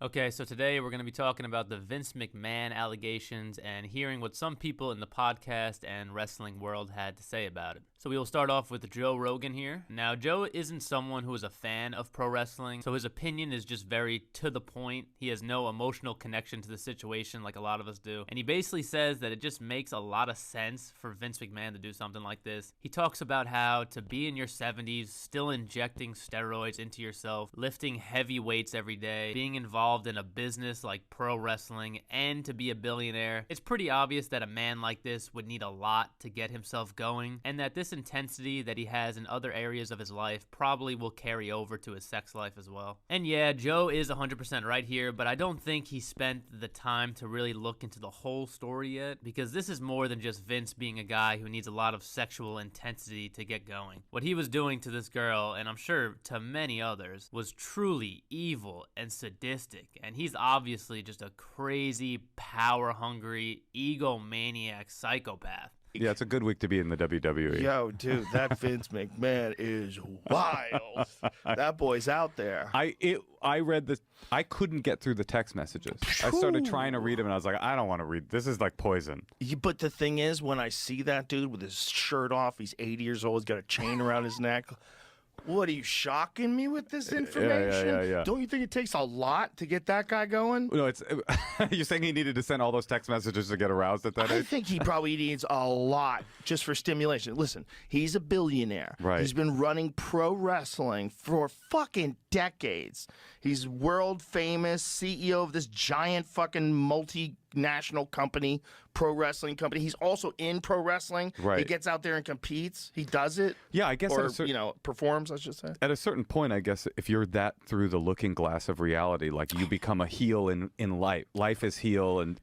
Okay, so today we're going to be talking about the Vince McMahon allegations and hearing what some people in the podcast and wrestling world had to say about it. So we will start off with Joe Rogan here. Now, Joe isn't someone who is a fan of pro wrestling, so his opinion is just very to the point. He has no emotional connection to the situation like a lot of us do. And he basically says that it just makes a lot of sense for Vince McMahon to do something like this. He talks about how to be in your 70s, still injecting steroids into yourself, lifting heavy weights every day, being involved in a business like pro wrestling, and to be a billionaire. It's pretty obvious that a man like this would need a lot to get himself going, and that this intensity that he has in other areas of his life probably will carry over to his sex life as well. And yeah, Joe is 100% right here, but I don't think he spent the time to really look into the whole story yet, because this is more than just Vince being a guy who needs a lot of sexual intensity to get going. What he was doing to this girl, and I'm sure to many others, was truly evil and sadistic. And he's obviously just a crazy, power-hungry, egomaniac psychopath. Yeah, it's a good week to be in the WWE. Yo, dude, that Vince McMahon is wild. That boy's out there. I read this. I couldn't get through the text messages. I started trying to read them, and I was like, I don't want to read. This is like poison. But the thing is, when I see that dude with his shirt off, he's 80 years old, he's got a chain around his neck. What, are you shocking me with this information? Yeah. Don't you think it takes a lot to get that guy going? No, it's. You're saying he needed to send all those text messages to get aroused at that I age? think he probably needs a lot just for stimulation. Listen, he's a billionaire. Right. He's been running pro wrestling for fucking decades. He's world famous CEO of this giant fucking multinational company, pro wrestling company. He's also in pro wrestling. Right. He gets out there and competes. He does it. Yeah, I guess. Or, performs, I should say. At a certain point, I guess, if you're that through the looking glass of reality, like you become a heel in life. Life is heel, and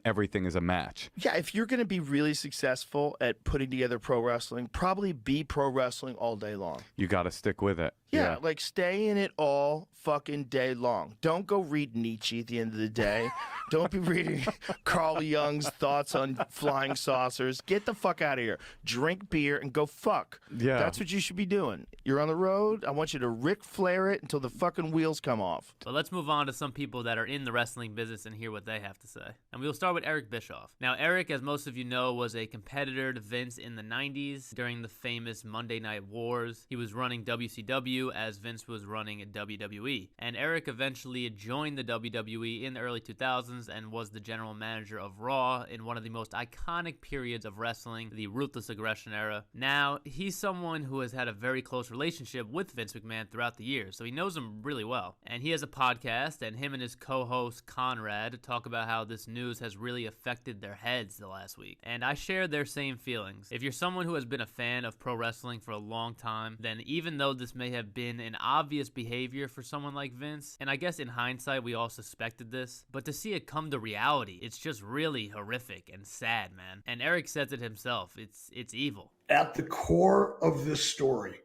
everything is a match. Yeah, if you're going to be really successful at putting together pro wrestling, probably be pro wrestling all day long. You got to stick with it. Yeah, like stay in it all fucking day long. Don't go read Nietzsche at the end of the day. Don't be reading Carl Jung's thoughts on flying saucers. Get the fuck out of here. Drink beer and go fuck. Yeah. That's what you should be doing. You're on the road. I want you to Ric Flair it until the fucking wheels come off. But let's move on to some people that are in the wrestling business and hear what they have to say. And we'll start with Eric Bischoff. Now, Eric, as most of you know, was a competitor to Vince in the 90s during the famous Monday Night Wars. He was running WCW as Vince was running at WWE. And Eric eventually joined the WWE in the early 2000s and was the general manager of Raw in one of the most iconic periods of wrestling, the Ruthless Aggression era. Now, he's someone who has had a very close relationship with Vince McMahon throughout the years, so he knows him really well. And he has a podcast, and him and his co-host Conrad talk about how this news has really affected their heads the last week. And I share their same feelings. If you're someone who has been a fan of pro wrestling for a long time, then even though this may have been an obvious behavior for someone like Vince, and I guess in hindsight we all suspected this, but to see it come to reality, it's just really horrific and sad, man. And Eric says it himself, it's evil. At the core of this story,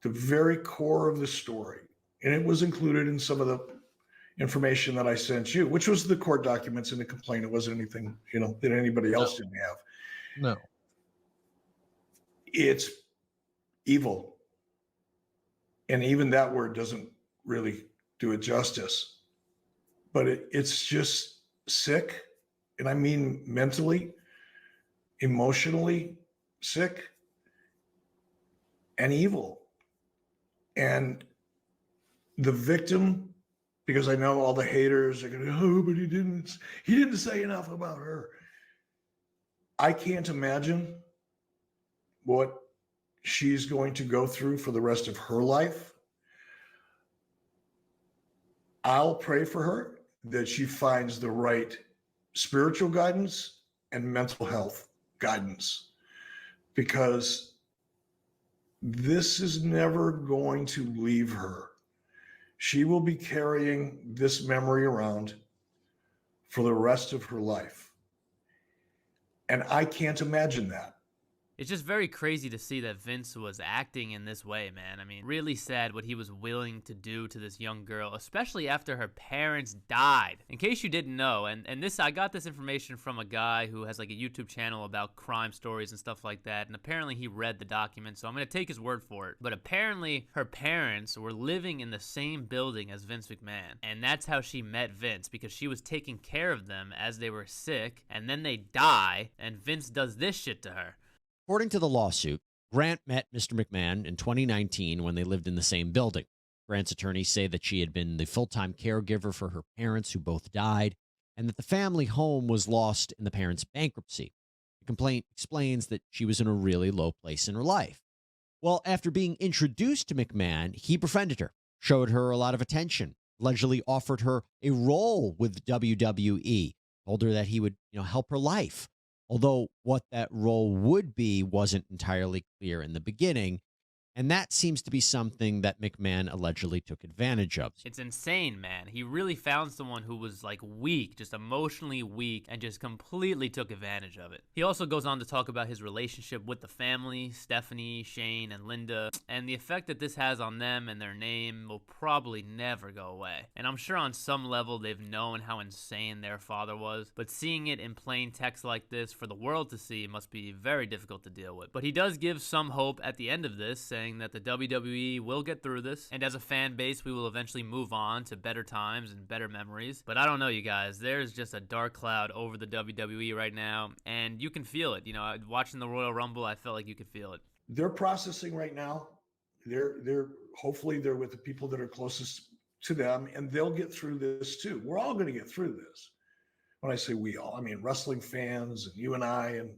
the very core of the story, and it was included in some of the information that I sent you, which was the court documents in the complaint. It wasn't anything, that anybody else didn't have. No. It's evil. And even that word doesn't really do it justice. But it's just sick. And I mean mentally, emotionally sick, and evil. And the victim, because I know all the haters are going to, oh, but he didn't say enough about her. I can't imagine what she's going to go through for the rest of her life. I'll pray for her that she finds the right spiritual guidance and mental health guidance, because this is never going to leave her. She will be carrying this memory around for the rest of her life. And I can't imagine that. It's just very crazy to see that Vince was acting in this way, man. I mean, really sad what he was willing to do to this young girl, especially after her parents died. In case you didn't know, and this, I got this information from a guy who has like a YouTube channel about crime stories and stuff like that, and apparently he read the document, so I'm gonna take his word for it. But apparently her parents were living in the same building as Vince McMahon, and that's how she met Vince, because she was taking care of them as they were sick, and then they die, and Vince does this shit to her. According to the lawsuit, Grant met Mr. McMahon in 2019 when they lived in the same building. Grant's attorneys say that she had been the full-time caregiver for her parents, who both died, and that the family home was lost in the parents' bankruptcy. The complaint explains that she was in a really low place in her life. Well, after being introduced to McMahon, he befriended her, showed her a lot of attention, allegedly offered her a role with WWE, told her that he would, help her life. Although what that role would be wasn't entirely clear in the beginning. And that seems to be something that McMahon allegedly took advantage of. It's insane, man. He really found someone who was like weak, just emotionally weak, and just completely took advantage of it. He also goes on to talk about his relationship with the family, Stephanie, Shane, and Linda, and the effect that this has on them and their name will probably never go away. And I'm sure on some level they've known how insane their father was, but seeing it in plain text like this for the world to see must be very difficult to deal with. But he does give some hope at the end of this, saying that the WWE will get through this, and as a fan base, we will eventually move on to better times and better memories. But I don't know, you guys. There's just a dark cloud over the WWE right now, and you can feel it. Watching the Royal Rumble, I felt like you could feel it. They're processing right now. They're hopefully they're with the people that are closest to them, and they'll get through this too. We're all going to get through this. When I say we all, I mean wrestling fans and you and I, and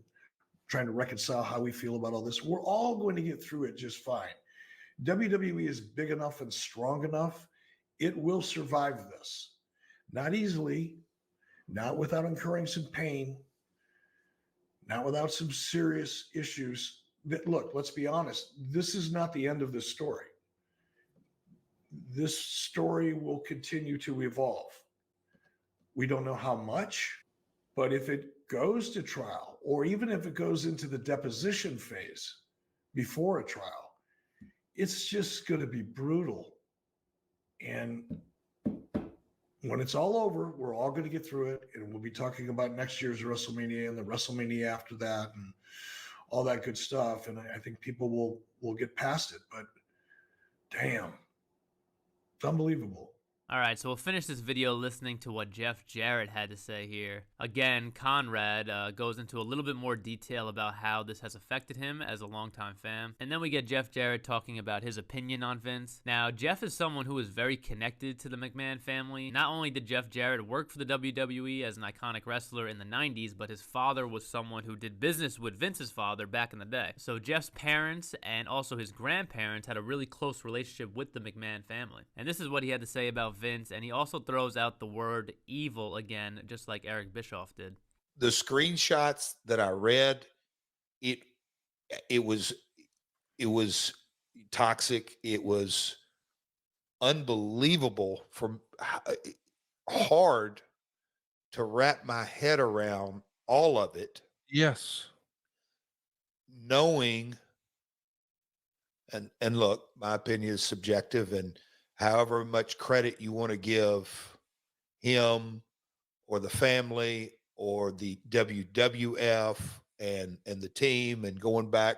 trying to reconcile how we feel about all this. We're all going to get through it just fine. WWE is big enough and strong enough. It will survive this. Not easily, not without incurring some pain, not without some serious issues. Look, let's be honest. This is not the end of this story. This story will continue to evolve. We don't know how much, but if it goes to trial, or even if it goes into the deposition phase before a trial, it's just going to be brutal. And when it's all over, we're all going to get through it. And we'll be talking about next year's WrestleMania and the WrestleMania after that and all that good stuff. And I think people will get past it. But damn, it's unbelievable. All right, so we'll finish this video listening to what Jeff Jarrett had to say here. Again, Conrad goes into a little bit more detail about how this has affected him as a longtime fan. And then we get Jeff Jarrett talking about his opinion on Vince. Now, Jeff is someone who is very connected to the McMahon family. Not only did Jeff Jarrett work for the WWE as an iconic wrestler in the 90s, but his father was someone who did business with Vince's father back in the day. So Jeff's parents and also his grandparents had a really close relationship with the McMahon family. And this is what he had to say about Vince, and he also throws out the word evil again, just like Eric Bischoff did. The screenshots that I read, it was toxic. It was unbelievable, hard to wrap my head around all of it. Yes. Knowing, and look, my opinion is subjective, and however much credit you want to give him or the family or the WWF and the team, and going back,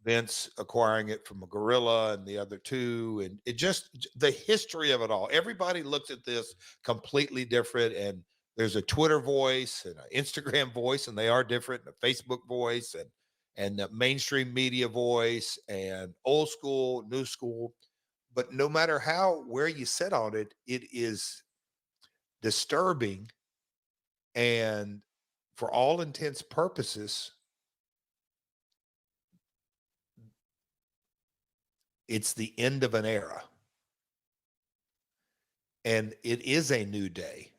Vince acquiring it from a gorilla and the other two, and it just, the history of it all. Everybody looks at this completely different, and there's a Twitter voice and an Instagram voice, and they are different, and a Facebook voice and the mainstream media voice, and old school, new school. But no matter where you sit on it, it is disturbing. And for all intents purposes, it's the end of an era. And it is a new day.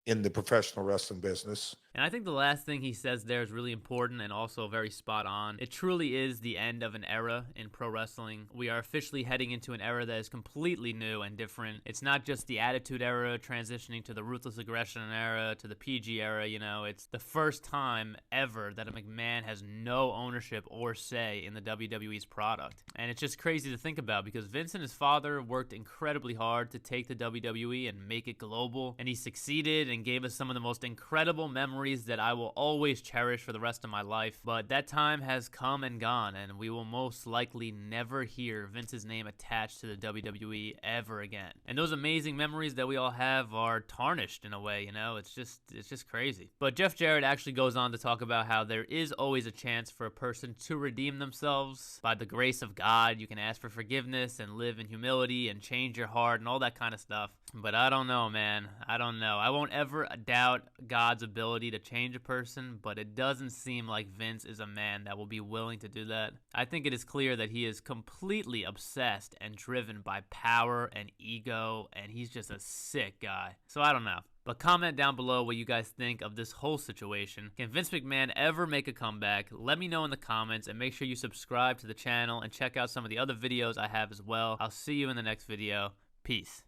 in the professional wrestling business. And I think the last thing he says there is really important and also very spot on. It truly is the end of an era in pro wrestling. We are officially heading into an era that is completely new and different. It's not just the Attitude Era transitioning to the Ruthless Aggression era, to the PG era, you know. It's the first time ever that a McMahon has no ownership or say in the WWE's product. And it's just crazy to think about because Vince and his father worked incredibly hard to take the WWE and make it global. And he succeeded and gave us some of the most incredible memories that I will always cherish for the rest of my life. But that time has come and gone, and we will most likely never hear Vince's name attached to the WWE ever again. And those amazing memories that we all have are tarnished in a way, you know? It's just crazy. But Jeff Jarrett actually goes on to talk about how there is always a chance for a person to redeem themselves. By the grace of God, you can ask for forgiveness and live in humility and change your heart and all that kind of stuff. But I don't know, man. I don't know. I won't ever doubt God's ability to change a person, but it doesn't seem like Vince is a man that will be willing to do that. I think it is clear that he is completely obsessed and driven by power and ego, and he's just a sick guy. So I don't know. But comment down below what you guys think of this whole situation. Can Vince McMahon ever make a comeback? Let me know in the comments, and make sure you subscribe to the channel and check out some of the other videos I have as well. I'll see you in the next video. Peace.